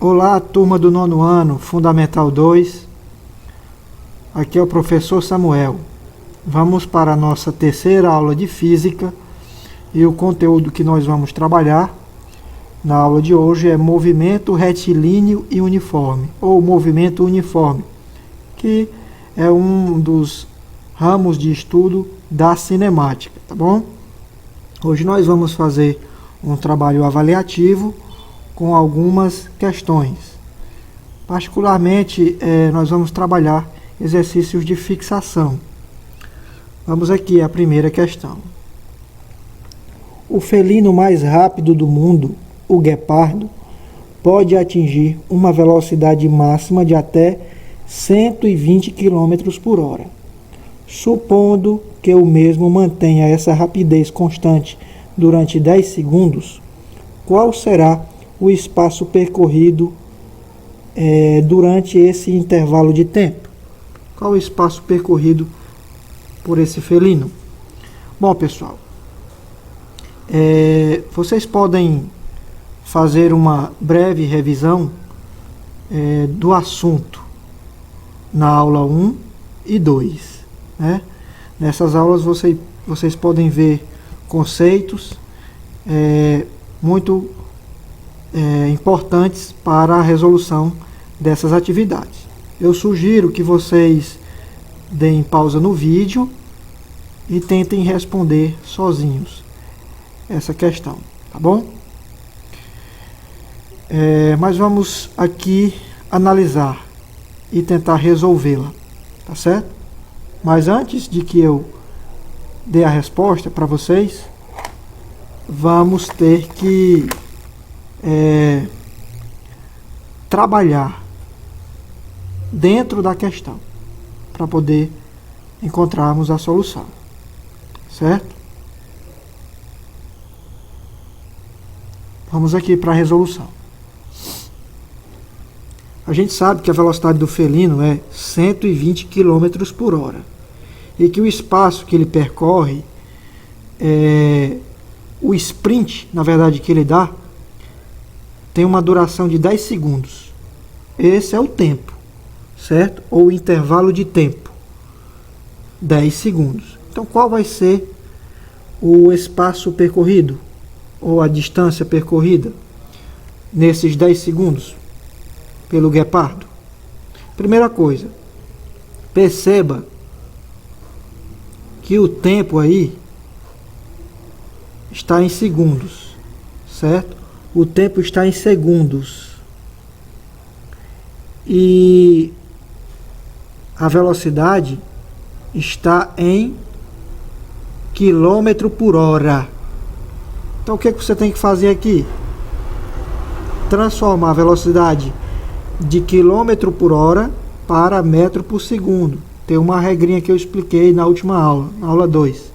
Olá, turma do 9º ano, Fundamental 2. Aqui é o professor Samuel. Vamos para a nossa terceira aula de Física e o conteúdo que nós vamos trabalhar na aula de hoje é movimento retilíneo e uniforme, ou movimento uniforme, que é um dos ramos de estudo da cinemática, tá bom? Hoje nós vamos fazer um trabalho avaliativo com algumas questões. Particularmente, nós vamos trabalhar exercícios de fixação. Vamos aqui à primeira questão. O felino mais rápido do mundo, o guepardo, pode atingir uma velocidade máxima de até 120 km por hora. Supondo que o mesmo mantenha essa rapidez constante durante 10 segundos, qual será o espaço percorrido durante esse intervalo de tempo? Qual o espaço percorrido por esse felino? Bom, pessoal, vocês podem fazer uma breve revisão do assunto na aula 1 e 2. Né? Nessas aulas vocês podem ver conceitos muito importantes para a resolução dessas atividades. Eu sugiro que vocês deem pausa no vídeo e tentem responder sozinhos essa questão, tá bom? Mas vamos aqui analisar e tentar resolvê-la, tá certo? Mas antes de que eu dê a resposta para vocês, vamos ter que trabalhar dentro da questão para poder encontrarmos a solução, certo? Vamos aqui para a resolução. A gente sabe que a velocidade do felino é 120 km por hora e que o espaço que ele percorre, o sprint, na verdade, que ele dá, tem uma duração de 10 segundos. Esse é o tempo, certo? Ou o intervalo de tempo, 10 segundos. Então, qual vai ser o espaço percorrido, ou a distância percorrida, nesses 10 segundos, pelo guepardo? Primeira coisa, perceba que o tempo aí está em segundos, certo? O tempo está em segundos. E a velocidade está em quilômetro por hora. Então o que você tem que fazer aqui? Transformar a velocidade de quilômetro por hora para metro por segundo. Tem uma regrinha que eu expliquei na última aula, na aula 2.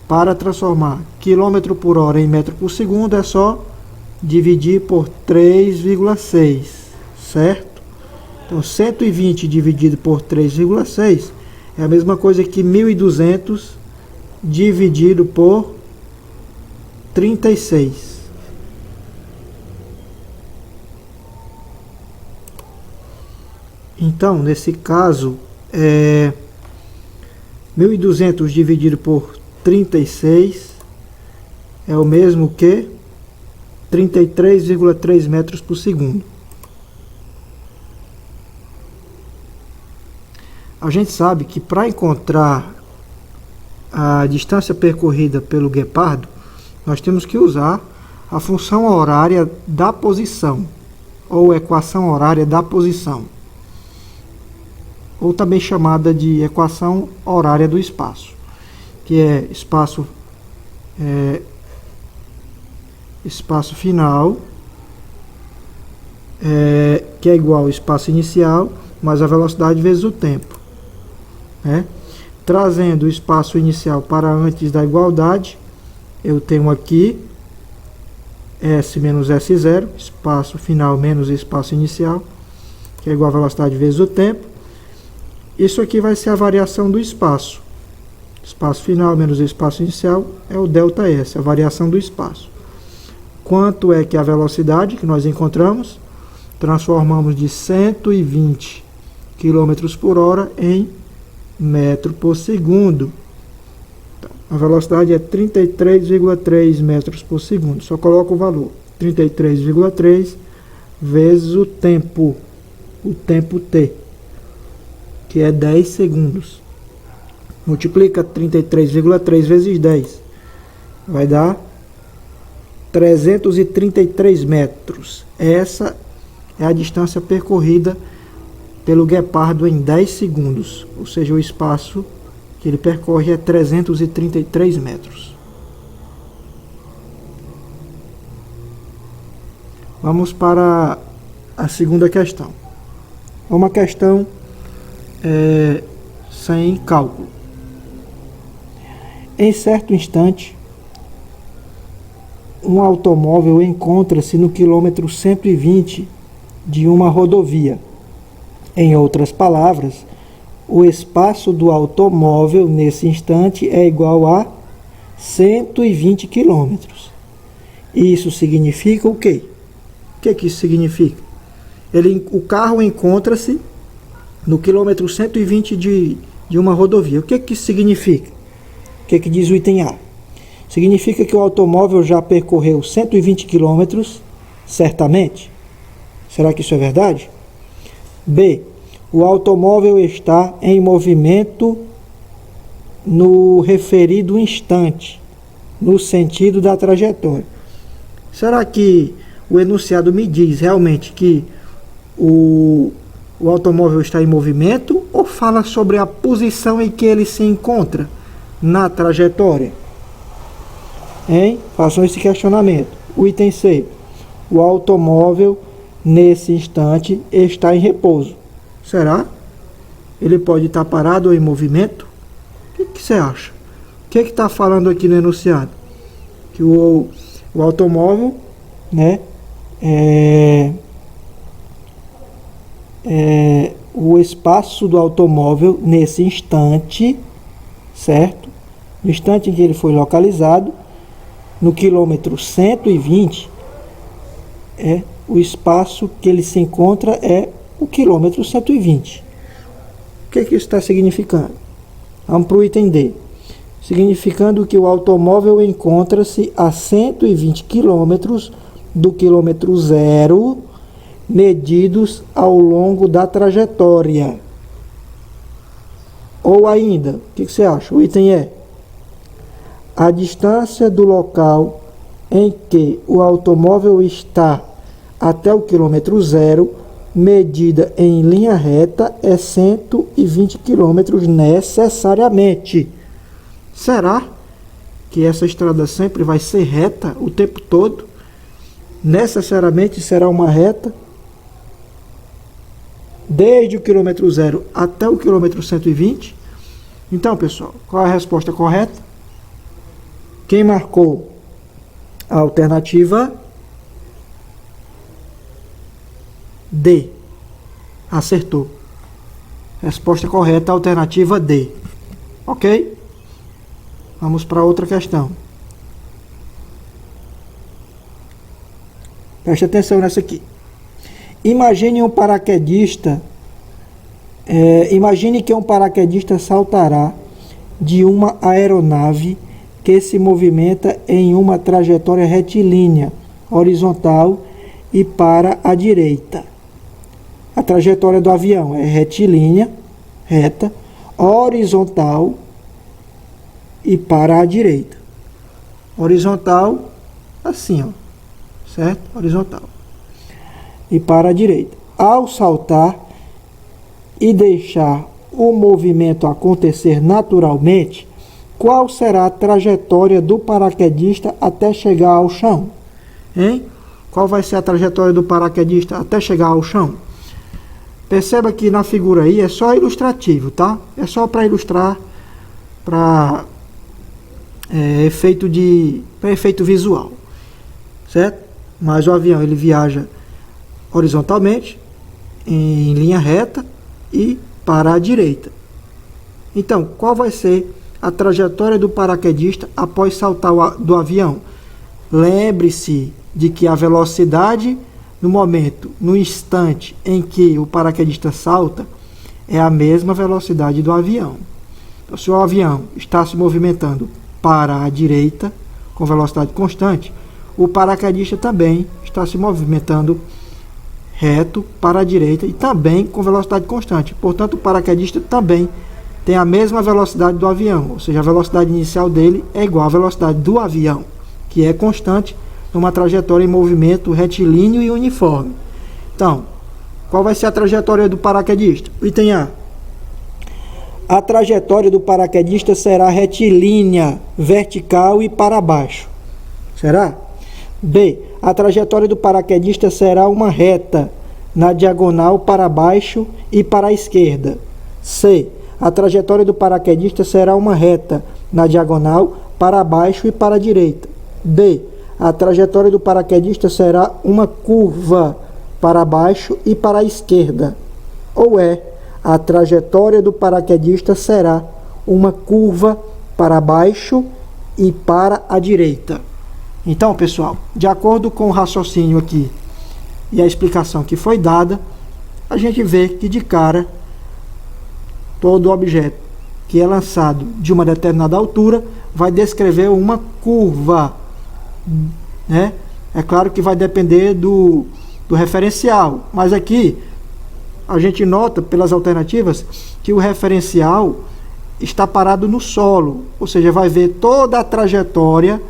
Para transformar quilômetro por hora em metro por segundo é só dividir por 3,6, certo? Então 120 dividido por 3,6 é a mesma coisa que 1.200 dividido por 36. Então, nesse caso, 1.200 dividido por 36 é o mesmo que 33,3 metros por segundo. A gente sabe que para encontrar a distância percorrida pelo guepardo, nós temos que usar a função horária da posição, ou equação horária da posição, ou também chamada de equação horária do espaço, que é espaço final, que é igual ao espaço inicial, mais a velocidade vezes o tempo. Trazendo o espaço inicial para antes da igualdade, eu tenho aqui S menos S0, espaço final menos espaço inicial, que é igual a velocidade vezes o tempo. Isso aqui vai ser a variação do espaço. Espaço final menos espaço inicial é o ΔS, a variação do espaço. Quanto é que a velocidade que nós encontramos? transformamos de 120 km por hora em metro por segundo. Então, a velocidade é 33,3 metros por segundo. Só coloca o valor. 33,3 vezes o tempo t, que é 10 segundos. Multiplica 33,3 vezes 10. Vai dar 333 metros. Essa é a distância percorrida pelo guepardo em 10 segundos. Ou seja, o espaço que ele percorre é 333 metros. Vamos para a segunda questão. É uma questão sem cálculo. Em certo instante, um automóvel encontra-se no quilômetro 120 de uma rodovia. Em outras palavras, o espaço do automóvel nesse instante é igual a 120 km. Isso significa o quê? O que isso significa? O carro encontra-se no quilômetro 120 de uma rodovia. O que isso significa? O que diz o item A? Significa que o automóvel já percorreu 120 km, certamente? Será que isso é verdade? B. O automóvel está em movimento no referido instante, no sentido da trajetória. Será que o enunciado me diz realmente que o automóvel está em movimento ou fala sobre a posição em que ele se encontra na trajetória? Façam esse questionamento. O item C. O automóvel nesse instante está em repouso. Será? Ele pode estar parado ou em movimento? O que você acha? O que está falando aqui no enunciado? Que o automóvel, o espaço do automóvel nesse instante, certo? No instante em que ele foi localizado, no quilômetro 120, o espaço que ele se encontra é o quilômetro 120. O que isso está significando? Vamos para o item D. Significando que o automóvel encontra-se a 120 km do quilômetro zero, medidos ao longo da trajetória. Ou ainda, o que você acha? O item E. A distância do local em que o automóvel está até o quilômetro zero, medida em linha reta, é 120 km necessariamente. Será que essa estrada sempre vai ser reta o tempo todo? Necessariamente será uma reta desde o quilômetro zero até o quilômetro 120? Então, pessoal, qual é a resposta correta? Quem marcou a alternativa D? Acertou. Resposta correta, alternativa D. Ok? Vamos para outra questão. Preste atenção nessa aqui. Imagine que um paraquedista saltará de uma aeronave que se movimenta em uma trajetória retilínea, horizontal e para a direita. A trajetória do avião é retilínea, reta, horizontal e para a direita. Horizontal, assim, ó, certo? Horizontal. E para a direita. Ao saltar e deixar o movimento acontecer naturalmente, qual será a trajetória do paraquedista até chegar ao chão? Qual vai ser a trajetória do paraquedista até chegar ao chão? Perceba que na figura aí é só ilustrativo, tá? É só para ilustrar, para efeito visual, certo? Mas o avião ele viaja horizontalmente, em linha reta e para a direita. Então, qual vai ser a trajetória do paraquedista após saltar do avião? Lembre-se de que a velocidade no instante em que o paraquedista salta, é a mesma velocidade do avião. Então, se o avião está se movimentando para a direita, com velocidade constante, o paraquedista também está se movimentando reto para a direita e também com velocidade constante. Portanto, o paraquedista também tem a mesma velocidade do avião, ou seja, a velocidade inicial dele é igual à velocidade do avião, que é constante numa trajetória em movimento retilíneo e uniforme. Então, qual vai ser a trajetória do paraquedista? O item A. A trajetória do paraquedista será retilínea, vertical e para baixo. Será? B. A trajetória do paraquedista será uma reta, na diagonal para baixo e para a esquerda. C. A trajetória do paraquedista será uma reta, na diagonal para baixo e para a direita. D. A trajetória do paraquedista será uma curva para baixo e para a esquerda. Ou E. A trajetória do paraquedista será uma curva para baixo e para a direita. Então, pessoal, de acordo com o raciocínio aqui e a explicação que foi dada, a gente vê que de cara todo objeto que é lançado de uma determinada altura vai descrever uma curva, né? É claro que vai depender do referencial, mas aqui a gente nota pelas alternativas que o referencial está parado no solo, ou seja, vai ver toda a trajetória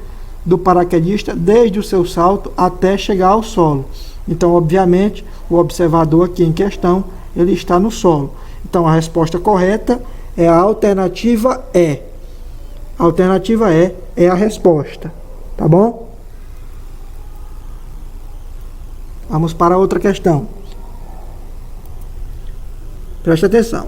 do paraquedista desde o seu salto até chegar ao solo. Então, obviamente, o observador aqui em questão, ele está no solo. Então, a resposta correta é a alternativa E. A alternativa E é a resposta, tá bom? Vamos para outra questão. Preste atenção.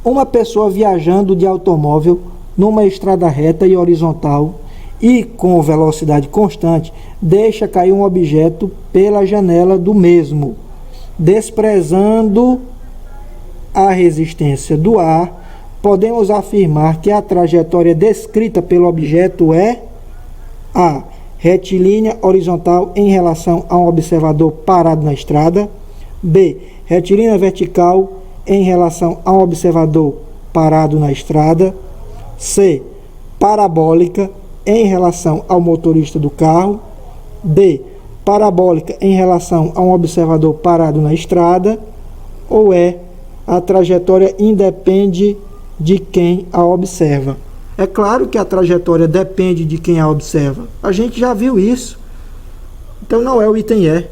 Uma pessoa viajando de automóvel numa estrada reta e horizontal e com velocidade constante deixa cair um objeto pela janela do mesmo, desprezando a resistência do ar. Podemos afirmar que a trajetória descrita pelo objeto é A. Retilínea horizontal em relação a um observador parado na estrada. B. Retilínea vertical em relação a um observador parado na estrada. C. Parabólica em relação ao motorista do carro. D. Parabólica em relação a um observador parado na estrada. Ou E. A trajetória independe de quem a observa. É claro que a trajetória depende de quem a observa. A gente já viu isso. Então não é o item E.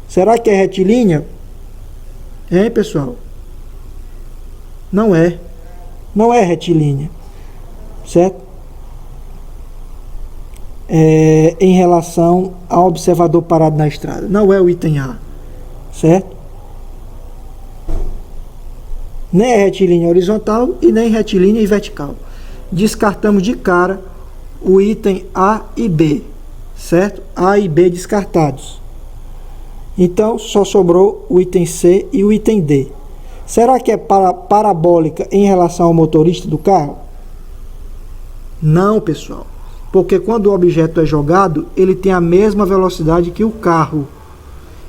Será que é retilínea? Hein, pessoal? Não é. Não é retilínea. Certo? Em relação ao observador parado na estrada. Não é o item A. Certo? Nem é retilínea horizontal e nem retilínea e vertical. Descartamos de cara o item A e B, certo? A e B descartados. Então, só sobrou o item C e o item D. Será que é parabólica em relação ao motorista do carro? Não, pessoal. Porque quando o objeto é jogado, ele tem a mesma velocidade que o carro.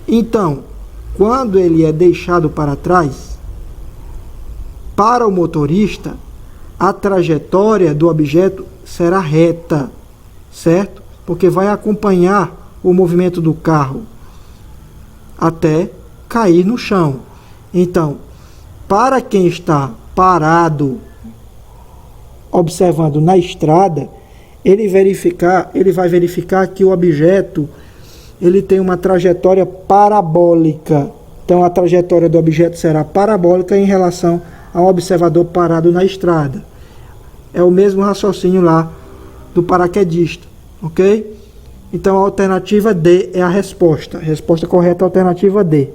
Então, quando ele é deixado para trás, para o motorista, a trajetória do objeto será reta, certo? Porque vai acompanhar o movimento do carro até cair no chão. Então, para quem está parado observando na estrada, ele vai verificar que o objeto ele tem uma trajetória parabólica. Então, a trajetória do objeto será parabólica em relação ao observador parado na estrada. É o mesmo raciocínio lá do paraquedista, ok? Então a alternativa D é a resposta. A resposta correta é a alternativa D.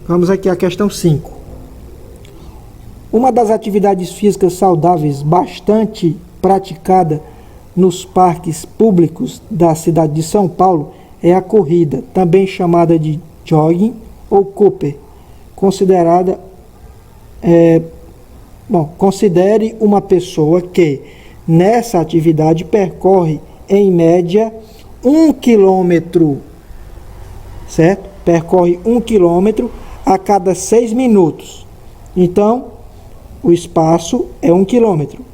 Vamos aqui à questão 5. Uma das atividades físicas saudáveis bastante praticada nos parques públicos da cidade de São Paulo é a corrida, também chamada de jogging ou Cooper. Considere uma pessoa que nessa atividade percorre, em média, 1 quilômetro, certo? Percorre 1 quilômetro a cada 6 minutos. Então, o espaço é 1 quilômetro.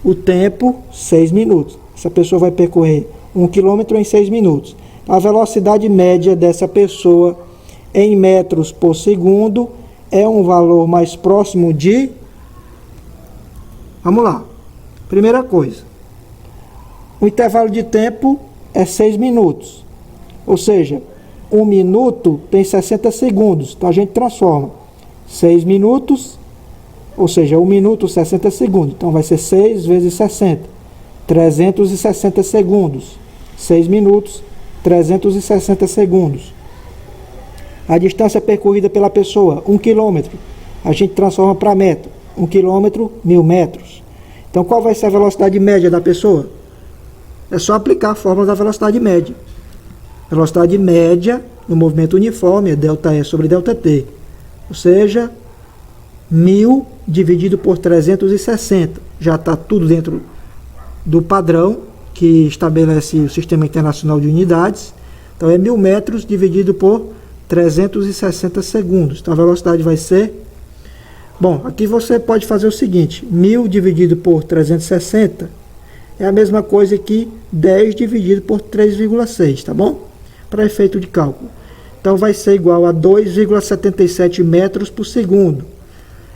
O tempo, 6 minutos. Essa pessoa vai percorrer 1 quilômetro em 6 minutos. A velocidade média dessa pessoa em metros por segundo é um valor mais próximo de... Vamos lá. Primeira coisa. O intervalo de tempo é 6 minutos. Ou seja, 1 minuto tem 60 segundos. Então a gente transforma 6 minutos, ou seja, 1 minuto 60 segundos. Então vai ser 6 vezes 60. 360 segundos. 6 minutos, 360 segundos. A distância percorrida pela pessoa, 1 quilômetro. A gente transforma para metro. 1 quilômetro, 1000 metros. Então qual vai ser a velocidade média da pessoa? É só aplicar a fórmula da velocidade média. Velocidade média no movimento uniforme é ΔE sobre ΔT. Ou seja, 1000 dividido por 360. Já está tudo dentro do padrão que estabelece o Sistema Internacional de Unidades. Então é 1000 metros dividido por 360 segundos. Então a velocidade vai ser... Bom, aqui você pode fazer o seguinte. 1000 dividido por 360 é a mesma coisa que 10 dividido por 3,6, tá bom? Para efeito de cálculo. Então vai ser igual a 2,77 metros por segundo.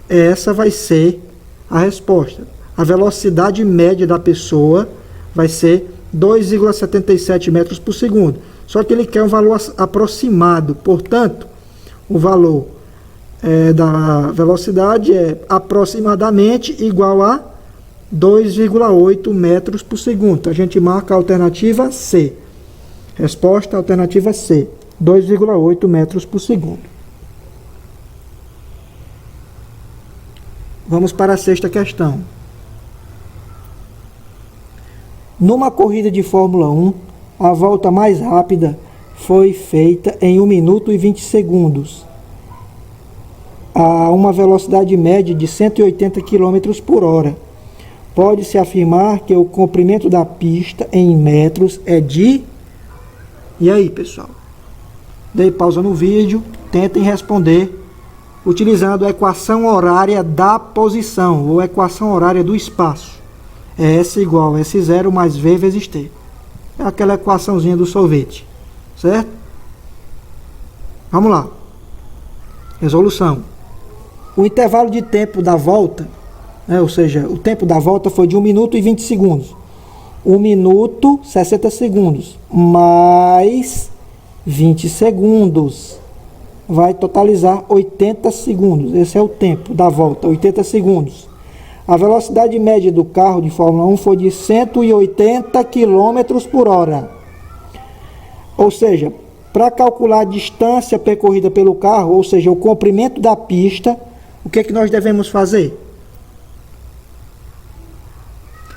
Essa vai ser a resposta. A velocidade média da pessoa vai ser 2,77 metros por segundo. Só que ele quer um valor aproximado. Portanto, o valor da velocidade é aproximadamente igual a 2,8 metros por segundo. Então, a gente marca a alternativa C. Resposta, alternativa C. 2,8 metros por segundo. Vamos para a sexta questão. Numa corrida de Fórmula 1, a volta mais rápida foi feita em 1 minuto e 20 segundos, a uma velocidade média de 180 km por hora. Pode-se afirmar que o comprimento da pista em metros é de... E aí, pessoal? Dei pausa no vídeo, tentem responder utilizando a equação horária da posição, ou equação horária do espaço. É S igual a S0 mais V vezes T. É aquela equaçãozinha do sorvete, certo? Vamos lá. Resolução. O intervalo de tempo da volta, ou seja, o tempo da volta foi de 1 minuto e 20 segundos. 1 minuto, 60 segundos, mais 20 segundos. Vai totalizar 80 segundos. Esse é o tempo da volta, 80 segundos. A velocidade média do carro de Fórmula 1 foi de 180 km por hora. Ou seja, para calcular a distância percorrida pelo carro, ou seja, o comprimento da pista, o que é que nós devemos fazer?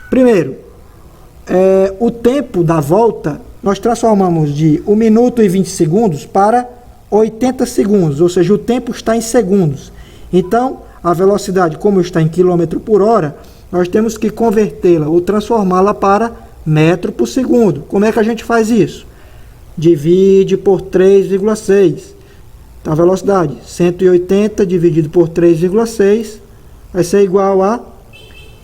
Primeiro, o tempo da volta, nós transformamos de 1 minuto e 20 segundos para 80 segundos, ou seja, o tempo está em segundos. Então, a velocidade, como está em quilômetro por hora, nós temos que convertê-la ou transformá-la para metro por segundo. Como é que a gente faz isso? Divide por 3,6. Então, a velocidade, 180 dividido por 3,6 vai ser igual a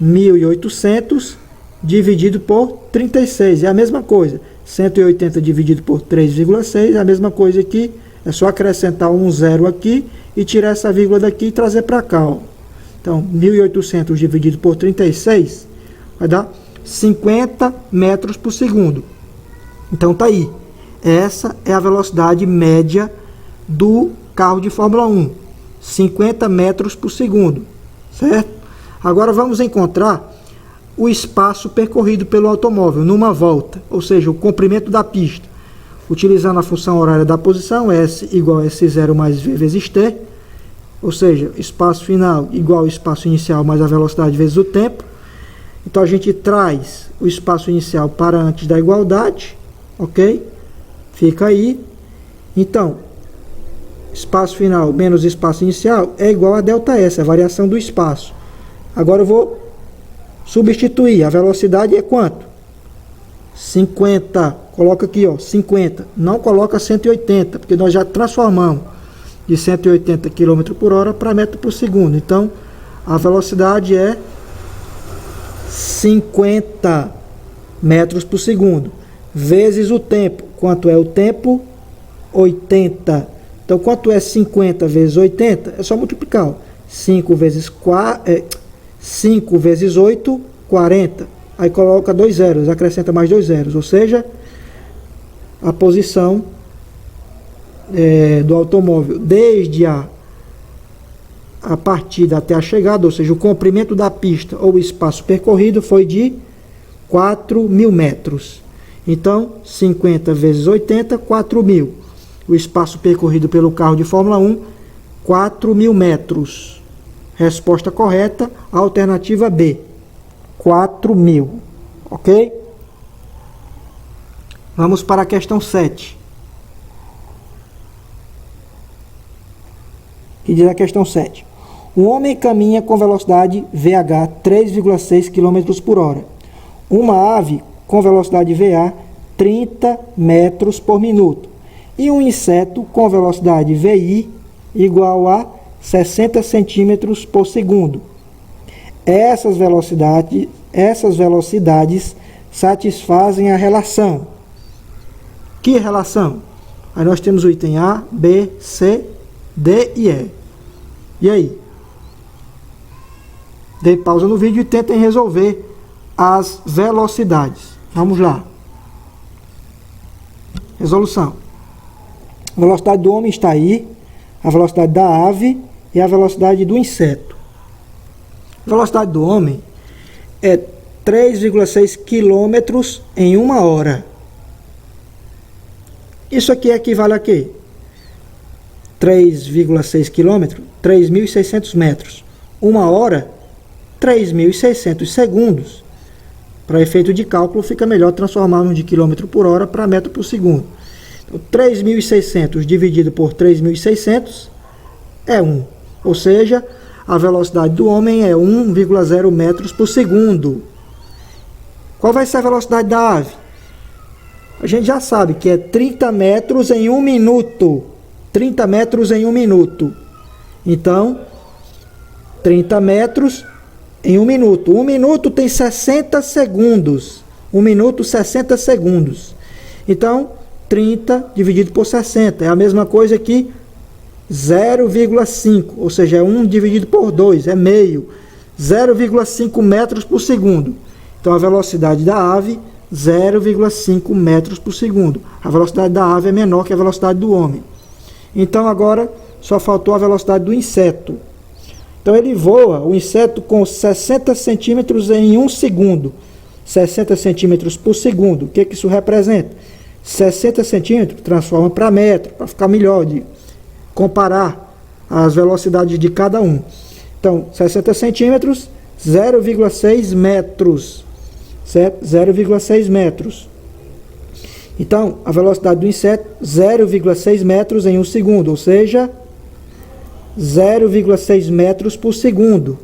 1.800 dividido por 36. É a mesma coisa. 180 dividido por 3,6 é a mesma coisa aqui. É só acrescentar um zero aqui e tirar essa vírgula daqui e trazer para cá. Ó. Então, 1.800 dividido por 36 vai dar 50 metros por segundo. Então, tá aí. Essa é a velocidade média do carro de Fórmula 1. 50 metros por segundo. Certo? Agora, vamos encontrar o espaço percorrido pelo automóvel numa volta, ou seja, o comprimento da pista. Utilizando a função horária da posição, S igual a S0 mais V vezes T, ou seja, espaço final igual ao espaço inicial mais a velocidade vezes o tempo. Então a gente traz o espaço inicial para antes da igualdade, ok? Fica aí. Então, espaço final menos espaço inicial é igual a ΔS, a variação do espaço. Agora eu vou substituir. A velocidade é quanto? 50. Coloca aqui, ó, 50. Não coloca 180, porque nós já transformamos de 180 km por hora para metro por segundo. Então, a velocidade é 50 metros por segundo. Vezes o tempo. Quanto é o tempo? 80. Então, quanto é 50 vezes 80? É só multiplicar. Ó. 5 vezes 8, 40. Aí coloca 2 zeros, acrescenta mais 2 zeros. Ou seja, a posição do automóvel desde a partida até a chegada, ou seja, o comprimento da pista ou o espaço percorrido foi de 4.000 metros. Então, 50 vezes 80, 4.000. O espaço percorrido pelo carro de Fórmula 1, 4.000 metros. Resposta correta, alternativa B, 4.000. Ok? Vamos para a questão 7. Que diz a questão 7. Um homem caminha com velocidade VH 3,6 km por hora. Uma ave com velocidade VA 30 metros por minuto. E um inseto com velocidade VI igual a 60 centímetros por segundo. Essas velocidades satisfazem a relação. Que relação? Aí nós temos o item A, B, C, D e E. E aí? Dê pausa no vídeo e tentem resolver as velocidades. Vamos lá. Resolução. A velocidade do homem está aí, a velocidade da ave e a velocidade do inseto. A velocidade do homem é 3,6 km em 1 hora. Isso aqui equivale a quê? 3,6 km, 3.600 metros. 1 hora, 3.600 segundos. Para efeito de cálculo, fica melhor transformarmos de km por hora para metro por segundo. Então, 3.600 dividido por 3.600 é 1. Ou seja, a velocidade do homem é 1,0 metros por segundo. Qual vai ser a velocidade da ave? A gente já sabe que é 30 metros em 1 minuto. 30 metros em 1 minuto. Então, 30 metros em 1 minuto. 1 minuto tem 60 segundos. 1 minuto, 60 segundos. Então, 30 dividido por 60. É a mesma coisa que 0,5. Ou seja, é 1 dividido por 2. É meio. 0,5 metros por segundo. Então, a velocidade da ave, 0,5 metros por segundo. A velocidade da ave é menor que a velocidade do homem. Então, agora, só faltou a velocidade do inseto. Então, ele voa, o inseto, com 60 centímetros em 1 segundo. 60 centímetros por segundo. O que isso representa? 60 centímetros transforma para metro, para ficar melhor de comparar as velocidades de cada um. Então, 60 centímetros, 0,6 metros. Certo? 0,6 metros. Então, a velocidade do inseto, 0,6 metros em 1 segundo, ou seja, 0,6 metros por segundo.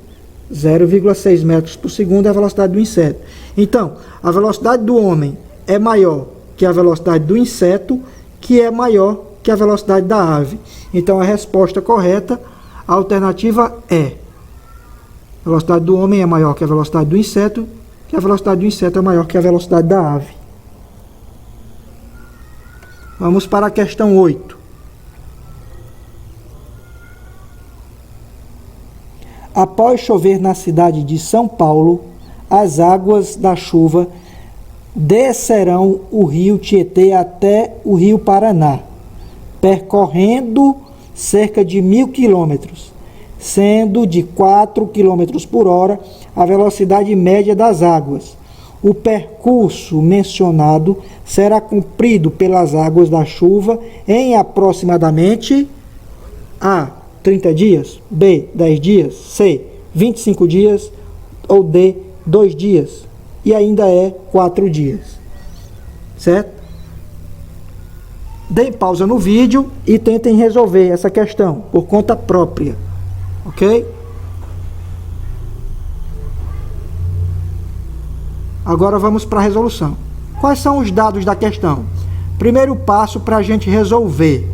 0,6 metros por segundo é a velocidade do inseto. Então, a velocidade do homem é maior que a velocidade do inseto, que é maior que a velocidade da ave. Então, a resposta correta, a alternativa é: a velocidade do homem é maior que a velocidade do inseto, que a velocidade do inseto é maior que a velocidade da ave. Vamos para a questão 8. Após chover na cidade de São Paulo, as águas da chuva descerão o rio Tietê até o rio Paraná, percorrendo cerca de 1.000 quilômetros, sendo de 4 km por hora a velocidade média das águas. O percurso mencionado será cumprido pelas águas da chuva em aproximadamente A, 30 dias, B, 10 dias, C, 25 dias ou D, 2 dias. E ainda é 4 dias. Certo? Deem pausa no vídeo e tentem resolver essa questão por conta própria. Ok? Agora vamos para a resolução. Quais são os dados da questão? Primeiro passo para a gente resolver: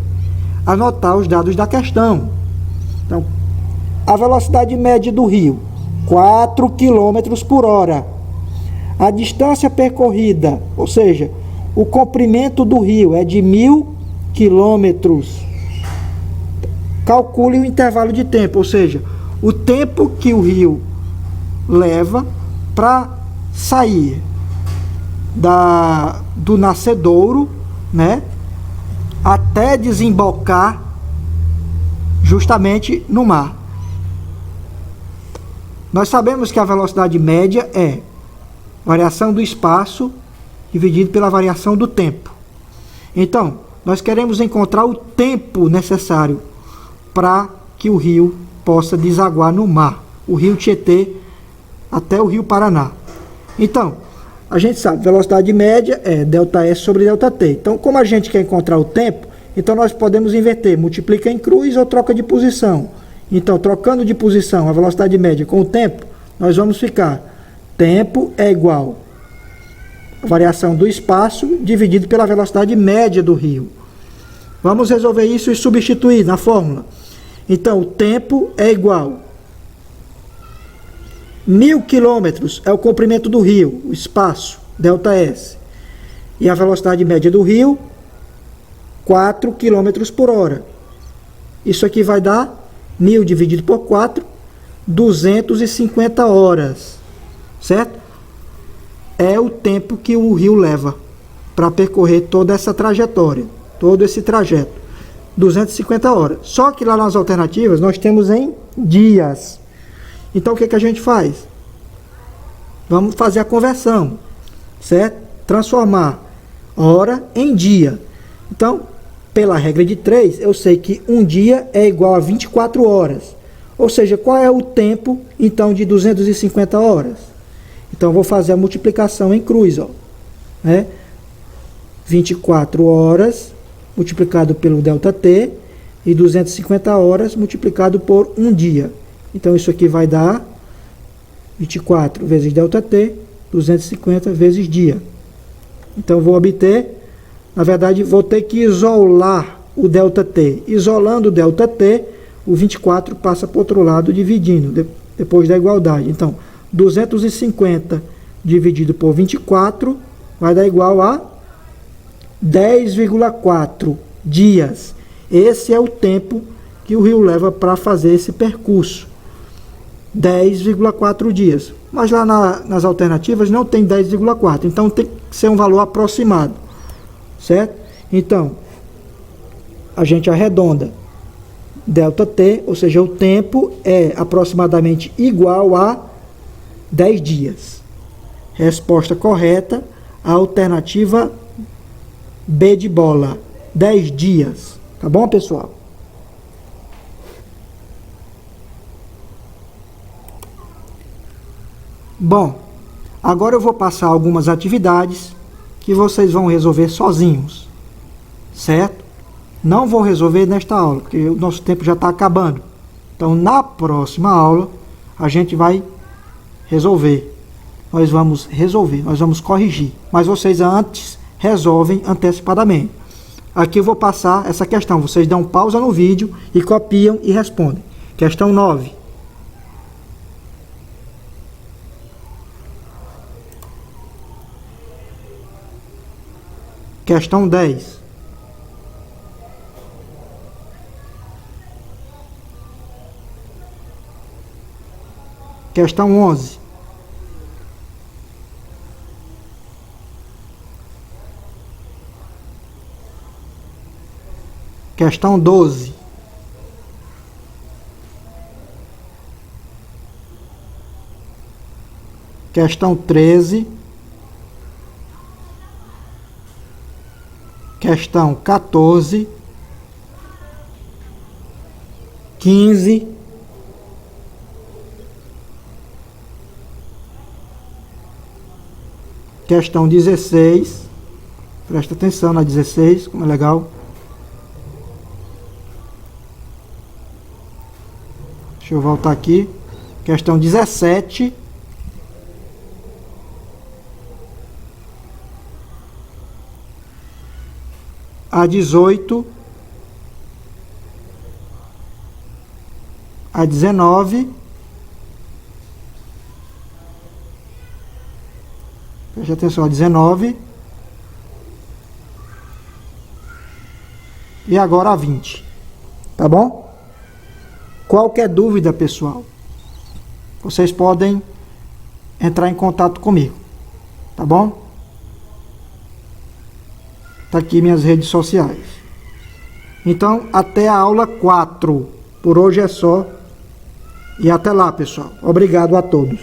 anotar os dados da questão. Então, a velocidade média do rio, 4 km por hora. A distância percorrida, ou seja, o comprimento do rio é de 1.000 km. Calcule o intervalo de tempo, ou seja, o tempo que o rio leva para sair do nascedouro, né, até desembocar justamente no mar. Nós sabemos que a velocidade média é variação do espaço dividido pela variação do tempo. Então, nós queremos encontrar o tempo necessário para que o rio possa desaguar no mar, o rio Tietê até o rio Paraná. Então, a gente sabe, velocidade média é ΔS sobre ΔT. Então, como a gente quer encontrar o tempo, então nós podemos inverter, multiplica em cruz ou troca de posição. Então, trocando de posição a velocidade média com o tempo, nós vamos ficar: tempo é igual a variação do espaço dividido pela velocidade média do rio. Vamos resolver isso e substituir na fórmula. Então, o tempo é igual 1.000 km é o comprimento do rio, o espaço, ΔS. E a velocidade média do rio, 4 km por hora. Isso aqui vai dar 1.000 dividido por 4, 250 horas. Certo? É o tempo que o rio leva para percorrer toda essa trajetória, todo esse trajeto. 250 horas. Só que lá nas alternativas nós temos em dias. Então o que a gente faz? Vamos fazer a conversão, certo? Transformar hora em dia. Então, pela regra de 3, eu sei que um dia é igual a 24 horas. Ou seja, qual é o tempo, então, de 250 horas? Então, eu vou fazer a multiplicação em cruz, ó, né? 24 horas multiplicado pelo ΔT e 250 horas multiplicado por um dia. Então, isso aqui vai dar 24 vezes ΔT, 250 vezes dia. Então, vou obter, na verdade, vou ter que isolar o ΔT. Isolando o ΔT, o 24 passa para o outro lado, dividindo, depois da igualdade. Então, 250 dividido por 24 vai dar igual a 10,4 dias. Esse é o tempo que o rio leva para fazer esse percurso. 10,4 dias. Mas lá nas alternativas não tem 10,4. Então tem que ser um valor aproximado. Certo? Então, a gente arredonda. ΔT, ou seja, o tempo é aproximadamente igual a 10 dias. Resposta correta, a alternativa B de bola, 10 dias. Tá bom, pessoal? Bom, agora eu vou passar algumas atividades que vocês vão resolver sozinhos, certo? Não vou resolver nesta aula, porque o nosso tempo já está acabando. Então, na próxima aula, a gente vai resolver. Nós vamos corrigir. Mas vocês antes resolvem antecipadamente. Aqui eu vou passar essa questão. Vocês dão pausa no vídeo e copiam e respondem. Questão 9. Questão 10. Questão 11. Questão 12. Questão 13. Questão 14. 15. Questão 16. Presta atenção na 16, como é legal. Deixa eu voltar aqui. Questão 17. a 18, a 19, preste atenção, a 19, e agora a 20, tá bom? Qualquer dúvida, pessoal, vocês podem entrar em contato comigo, tá bom? Tá aqui minhas redes sociais. Então, até a aula 4. Por hoje é só. E até lá, pessoal. Obrigado a todos.